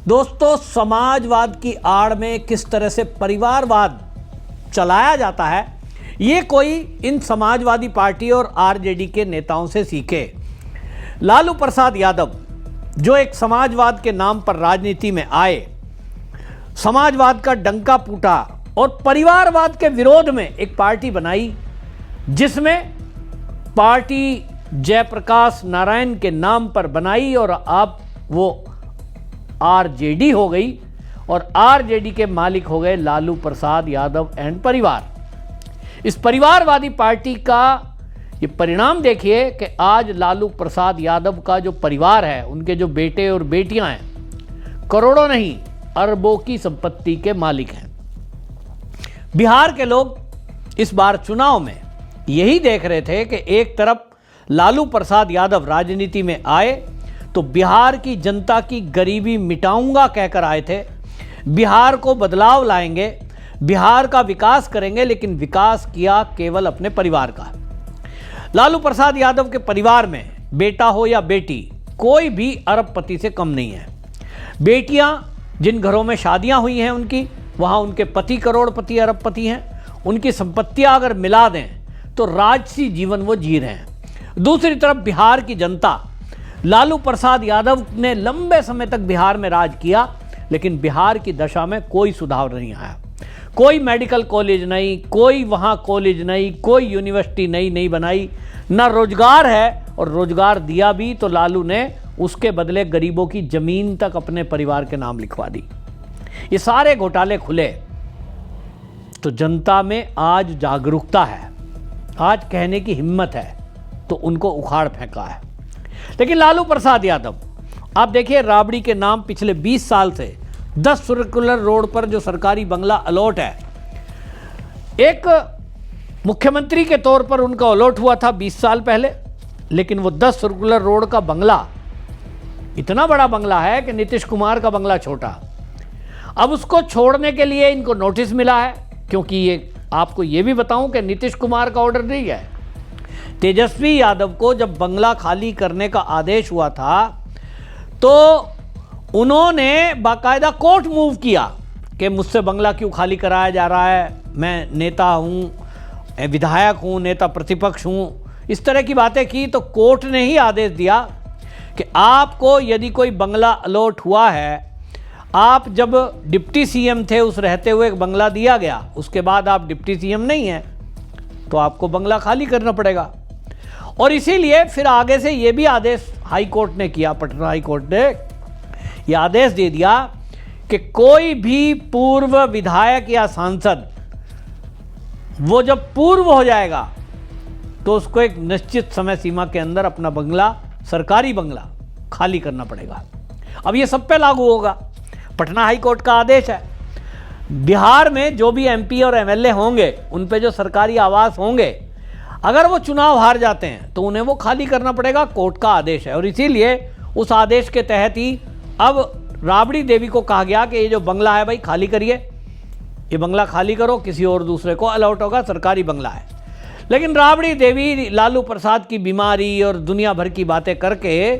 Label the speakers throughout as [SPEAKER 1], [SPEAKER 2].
[SPEAKER 1] दोस्तों, समाजवाद की आड़ में किस तरह से परिवारवाद चलाया जाता है, ये कोई इन समाजवादी पार्टी और आरजेडी के नेताओं से सीखे। लालू प्रसाद यादव जो एक समाजवाद के नाम पर राजनीति में आए, समाजवाद का डंका पूटा और परिवारवाद के विरोध में एक पार्टी बनाई, जिसमें पार्टी जयप्रकाश नारायण के नाम पर बनाई और अब वो आरजेडी हो गई और आरजेडी के मालिक हो गए लालू प्रसाद यादव एंड परिवार। इस परिवारवादी पार्टी का ये परिणाम देखिए कि आज लालू प्रसाद यादव का जो परिवार है, उनके जो बेटे और बेटियां हैं, करोड़ों नहीं अरबों की संपत्ति के मालिक हैं। बिहार के लोग इस बार चुनाव में यही देख रहे थे कि एक तरफ लालू प्रसाद यादव राजनीति में आए तो बिहार की जनता की गरीबी मिटाऊंगा कहकर आए थे, बिहार को बदलाव लाएंगे, बिहार का विकास करेंगे, लेकिन विकास किया केवल अपने परिवार का। लालू प्रसाद यादव के परिवार में बेटा हो या बेटी, कोई भी अरबपति से कम नहीं है। बेटियां जिन घरों में शादियां हुई हैं उनकी, वहां उनके पति करोड़पति अरबपति हैं। उनकी संपत्तियां अगर मिला दें तो राजसी जीवन वो जी रहे हैं। दूसरी तरफ बिहार की जनता, लालू प्रसाद यादव ने लंबे समय तक बिहार में राज किया, लेकिन बिहार की दशा में कोई सुधार नहीं आया। कोई मेडिकल कॉलेज नहीं, कोई वहां कॉलेज नहीं, कोई यूनिवर्सिटी नहीं बनाई, ना रोजगार है, और रोजगार दिया भी तो लालू ने उसके बदले गरीबों की जमीन तक अपने परिवार के नाम लिखवा दी। ये सारे घोटाले खुले तो जनता में आज जागरूकता है, आज कहने की हिम्मत है, तो उनको उखाड़ फेंका है। लेकिन लालू प्रसाद यादव, आप देखिए, राबड़ी के नाम पिछले 20 साल से 10 सर्कुलर रोड पर जो सरकारी बंगला अलॉट है, एक मुख्यमंत्री के तौर पर उनका अलॉट हुआ था 20 साल पहले, लेकिन वो 10 सर्कुलर रोड का बंगला इतना बड़ा बंगला है कि नीतीश कुमार का बंगला छोटा। अब उसको छोड़ने के लिए इनको नोटिस मिला है, क्योंकि ये आपको ये भी बताऊं कि नीतीश कुमार का ऑर्डर नहीं है। तेजस्वी यादव को जब बंगला खाली करने का आदेश हुआ था तो उन्होंने बाकायदा कोर्ट मूव किया कि मुझसे बंगला क्यों खाली कराया जा रहा है, मैं नेता हूँ, विधायक हूँ, नेता प्रतिपक्ष हूँ, इस तरह की बातें की। तो कोर्ट ने ही आदेश दिया कि आपको यदि कोई बंगला अलॉट हुआ है, आप जब डिप्टी सीएम थे उस रहते हुए एक बंगला दिया गया, उसके बाद आप डिप्टी सीएम नहीं हैं, तो आपको बंगला खाली करना पड़ेगा। और इसीलिए फिर आगे से ये भी आदेश हाई कोर्ट ने किया, पटना हाई कोर्ट ने ये आदेश दे दिया कि कोई भी पूर्व विधायक या सांसद, वो जब पूर्व हो जाएगा तो उसको एक निश्चित समय सीमा के अंदर अपना बंगला, सरकारी बंगला, खाली करना पड़ेगा। अब ये सब पे लागू होगा, पटना हाई कोर्ट का आदेश है। बिहार में जो भी एमपी और एमएलए होंगे, उन पे जो सरकारी आवास होंगे, अगर वो चुनाव हार जाते हैं तो उन्हें वो खाली करना पड़ेगा, कोर्ट का आदेश है। और इसीलिए उस आदेश के तहत ही अब राबड़ी देवी को कहा गया कि ये जो बंगला है भाई खाली करिए, ये बंगला खाली करो, किसी और दूसरे को अलॉट होगा, सरकारी बंगला है। लेकिन राबड़ी देवी लालू प्रसाद की बीमारी और दुनिया भर की बातें करके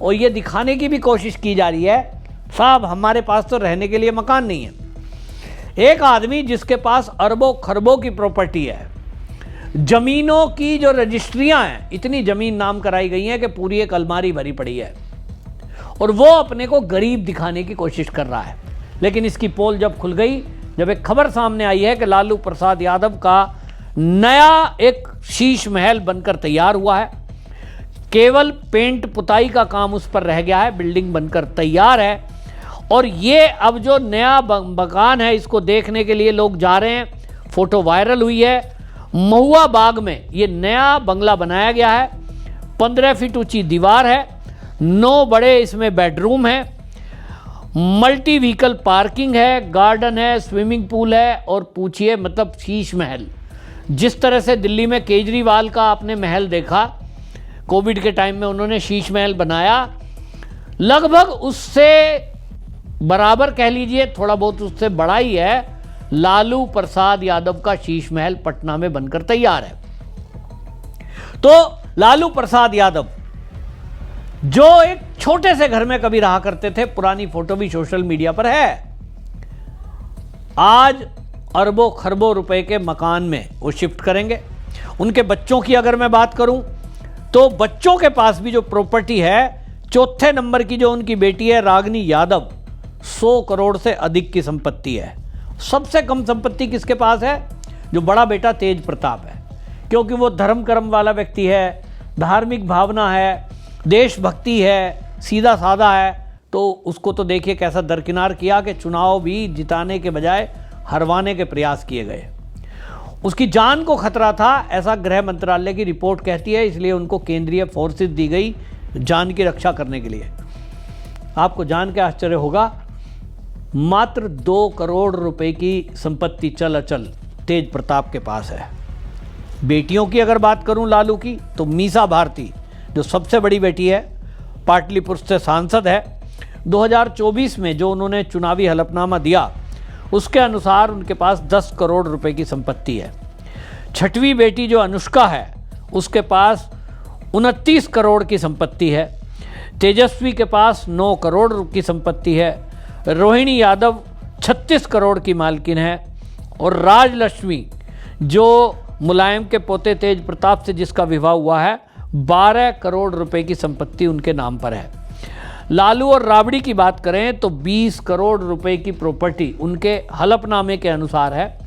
[SPEAKER 1] और ये दिखाने की भी कोशिश की जा रही है, साहब हमारे पास तो रहने के लिए मकान नहीं है। एक आदमी जिसके पास अरबों खरबों की प्रॉपर्टी है, जमीनों की जो रजिस्ट्रियां हैं, इतनी जमीन नाम कराई गई हैं कि पूरी एक अलमारी भरी पड़ी है, और वो अपने को गरीब दिखाने की कोशिश कर रहा है। लेकिन इसकी पोल जब खुल गई, जब एक खबर सामने आई है कि लालू प्रसाद यादव का नया एक शीश महल बनकर तैयार हुआ है, केवल पेंट पुताई का काम उस पर रह गया है, बिल्डिंग बनकर तैयार है, और ये अब जो नया मकान है इसको देखने के लिए लोग जा रहे हैं। फोटो वायरल हुई है, महुआ बाग में ये नया बंगला बनाया गया है, 15 फीट ऊंची दीवार है, 9 बड़े इसमें बेडरूम है, मल्टी व्हीकल पार्किंग है, गार्डन है, स्विमिंग पूल है, और पूछिए मतलब शीश महल। जिस तरह से दिल्ली में केजरीवाल का आपने महल देखा, कोविड के टाइम में उन्होंने शीश महल बनाया, लगभग उससे बराबर कह लीजिए, थोड़ा बहुत उससे बड़ा ही है, लालू प्रसाद यादव का शीश महल पटना में बनकर तैयार है। तो लालू प्रसाद यादव जो एक छोटे से घर में कभी रहा करते थे, पुरानी फोटो भी सोशल मीडिया पर है, आज अरबों खरबों रुपए के मकान में वो शिफ्ट करेंगे। उनके बच्चों की अगर मैं बात करूं तो बच्चों के पास भी जो प्रॉपर्टी है, चौथे नंबर की जो उनकी बेटी है रागिनी यादव, 100 करोड़ से अधिक की संपत्ति है। सबसे कम संपत्ति किसके पास है? जो बड़ा बेटा तेज प्रताप है, क्योंकि वो धर्म कर्म वाला व्यक्ति है, धार्मिक भावना है, देशभक्ति है, सीधा साधा है। तो उसको तो देखिए कैसा दरकिनार किया कि चुनाव भी जिताने के बजाय हरवाने के प्रयास किए गए। उसकी जान को खतरा था, ऐसा गृह मंत्रालय की रिपोर्ट कहती है, इसलिए उनको केंद्रीय फोर्सेस दी गई जान की रक्षा करने के लिए। आपको जान के आश्चर्य होगा, मात्र 2 करोड़ रुपए की संपत्ति चल अचल तेज प्रताप के पास है। बेटियों की अगर बात करूं लालू की, तो मीसा भारती जो सबसे बड़ी बेटी है, पाटलिपुत्र से सांसद है, 2024 में जो उन्होंने चुनावी हलफनामा दिया उसके अनुसार उनके पास 10 करोड़ रुपए की संपत्ति है। छठवीं बेटी जो अनुष्का है उसके पास 29 करोड़ की संपत्ति है। तेजस्वी के पास 9 करोड़ की संपत्ति है। रोहिणी यादव 36 करोड़ की मालकिन है। और राजलक्ष्मी जो मुलायम के पोते तेज प्रताप से जिसका विवाह हुआ है, 12 करोड़ रुपए की संपत्ति उनके नाम पर है। लालू और राबड़ी की बात करें तो 20 करोड़ रुपए की प्रॉपर्टी उनके हलफनामे के अनुसार है।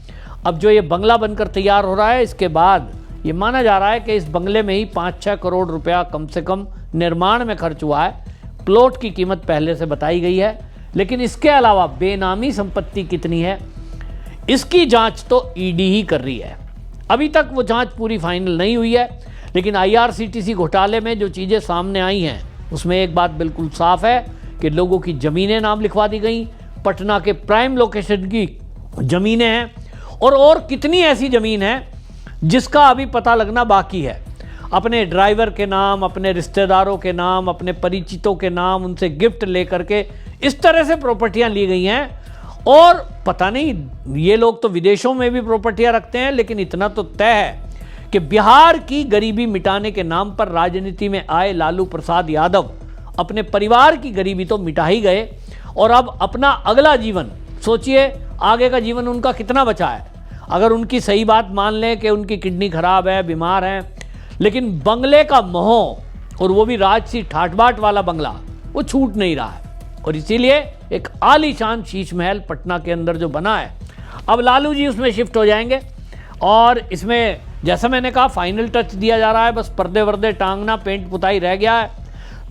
[SPEAKER 1] अब जो ये बंगला बनकर तैयार हो रहा है, इसके बाद ये माना जा रहा है कि इस बंगले में ही 5-6 करोड़ रुपया कम से कम निर्माण में खर्च हुआ है। प्लॉट की कीमत पहले से बताई गई है, लेकिन इसके अलावा बेनामी संपत्ति कितनी है इसकी जांच तो ईडी ही कर रही है। अभी तक वो जांच पूरी फाइनल नहीं हुई है, लेकिन आईआरसीटीसी घोटाले में जो चीज़ें सामने आई हैं उसमें एक बात बिल्कुल साफ है कि लोगों की ज़मीनें नाम लिखवा दी गई, पटना के प्राइम लोकेशन की ज़मीनें हैं, और कितनी ऐसी ज़मीन है जिसका अभी पता लगना बाकी है। अपने ड्राइवर के नाम, अपने रिश्तेदारों के नाम, अपने परिचितों के नाम, उनसे गिफ्ट लेकर के इस तरह से प्रॉपर्टियां ली गई हैं। और पता नहीं, ये लोग तो विदेशों में भी प्रॉपर्टियां रखते हैं, लेकिन इतना तो तय है कि बिहार की गरीबी मिटाने के नाम पर राजनीति में आए लालू प्रसाद यादव अपने परिवार की गरीबी तो मिटा ही गए, और अब अपना अगला जीवन सोचिए, आगे का जीवन उनका कितना बचा है। अगर उनकी सही बात मान लें कि उनकी किडनी खराब है, बीमार हैं, लेकिन बंगले का मोह, और वो भी राजसी ठाट बाट वाला बंगला, वो छूट नहीं रहा है। और इसीलिए एक आलीशान शीश महल पटना के अंदर जो बना है, अब लालू जी उसमें शिफ्ट हो जाएंगे। और इसमें जैसा मैंने कहा फाइनल टच दिया जा रहा है, बस पर्दे वर्दे टांगना, पेंट पुताई रह गया है।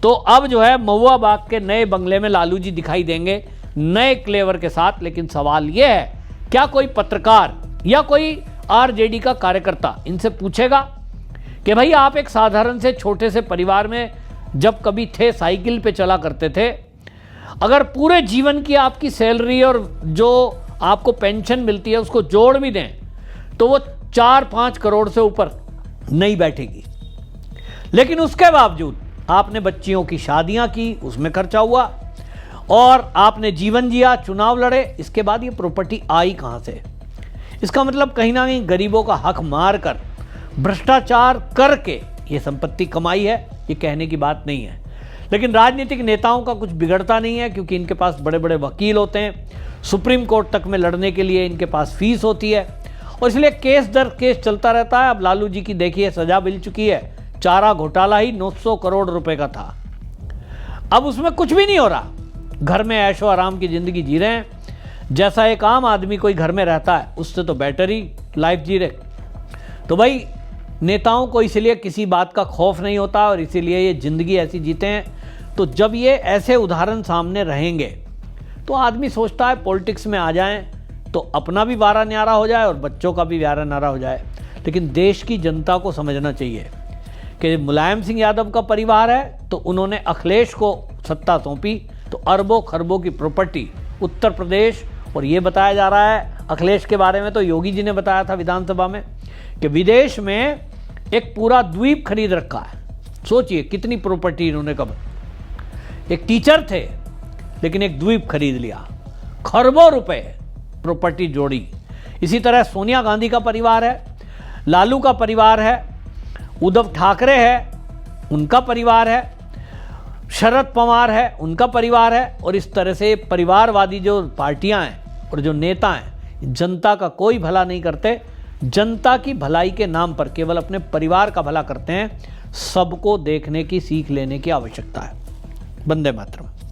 [SPEAKER 1] तो अब जो है महुआ बाग के नए बंगले में लालू जी दिखाई देंगे, नए क्लेवर के साथ। लेकिन सवाल यह है, क्या कोई पत्रकार या कोई आरजेडी का कार्यकर्ता इनसे पूछेगा कि भाई आप एक साधारण से छोटे से परिवार में जब कभी थे, साइकिल पे चला करते थे, अगर पूरे जीवन की आपकी सैलरी और जो आपको पेंशन मिलती है उसको जोड़ भी दें तो वो 4-5 करोड़ से ऊपर नहीं बैठेगी। लेकिन उसके बावजूद आपने बच्चियों की शादियां की, उसमें खर्चा हुआ, और आपने जीवन जिया, चुनाव लड़े, इसके बाद ये प्रॉपर्टी आई कहां से? इसका मतलब कहीं ना कहीं गरीबों का हक मार कर, भ्रष्टाचार करके ये संपत्ति कमाई है। ये कहने की बात नहीं है। लेकिन राजनीतिक नेताओं का कुछ बिगड़ता नहीं है, क्योंकि इनके पास बड़े बड़े वकील होते हैं, सुप्रीम कोर्ट तक में लड़ने के लिए इनके पास फीस होती है, और इसलिए केस दर केस चलता रहता है। अब लालू जी की देखिए सजा मिल चुकी है, चारा घोटाला ही 900 करोड़ रुपए का था। अब उसमें कुछ भी नहीं हो रहा, घर में ऐशो आराम की जिंदगी जी रहे हैं, जैसा एक आम आदमी कोई घर में रहता है उससे तो बेटर ही लाइफ जी रहे। तो भाई नेताओं को इसलिए किसी बात का खौफ नहीं होता, और इसीलिए ये जिंदगी ऐसी जीते हैं। तो जब ये ऐसे उदाहरण सामने रहेंगे तो आदमी सोचता है पॉलिटिक्स में आ जाएं तो अपना भी वारा न्यारा हो जाए और बच्चों का भी वारा न्यारा हो जाए। लेकिन देश की जनता को समझना चाहिए कि मुलायम सिंह यादव का परिवार है, तो उन्होंने अखिलेश को सत्ता सौंपी, तो अरबों खरबों की प्रॉपर्टी उत्तर प्रदेश। और ये बताया जा रहा है अखिलेश के बारे में, तो योगी जी ने बताया था विधानसभा में कि विदेश में एक पूरा द्वीप खरीद रखा है। सोचिए कितनी प्रॉपर्टी इन्होंने, कब एक टीचर थे लेकिन एक द्वीप खरीद लिया, खरबों रुपए प्रॉपर्टी जोड़ी। इसी तरह सोनिया गांधी का परिवार है, लालू का परिवार है, उद्धव ठाकरे है, उनका परिवार है, शरद पवार है, उनका परिवार है, और इस तरह से परिवारवादी जो पार्टियां हैं और जो नेता हैं, जनता का कोई भला नहीं करते, जनता की भलाई के नाम पर केवल अपने परिवार का भला करते हैं। सबको देखने की, सीख लेने की आवश्यकता है। वंदे मातरम।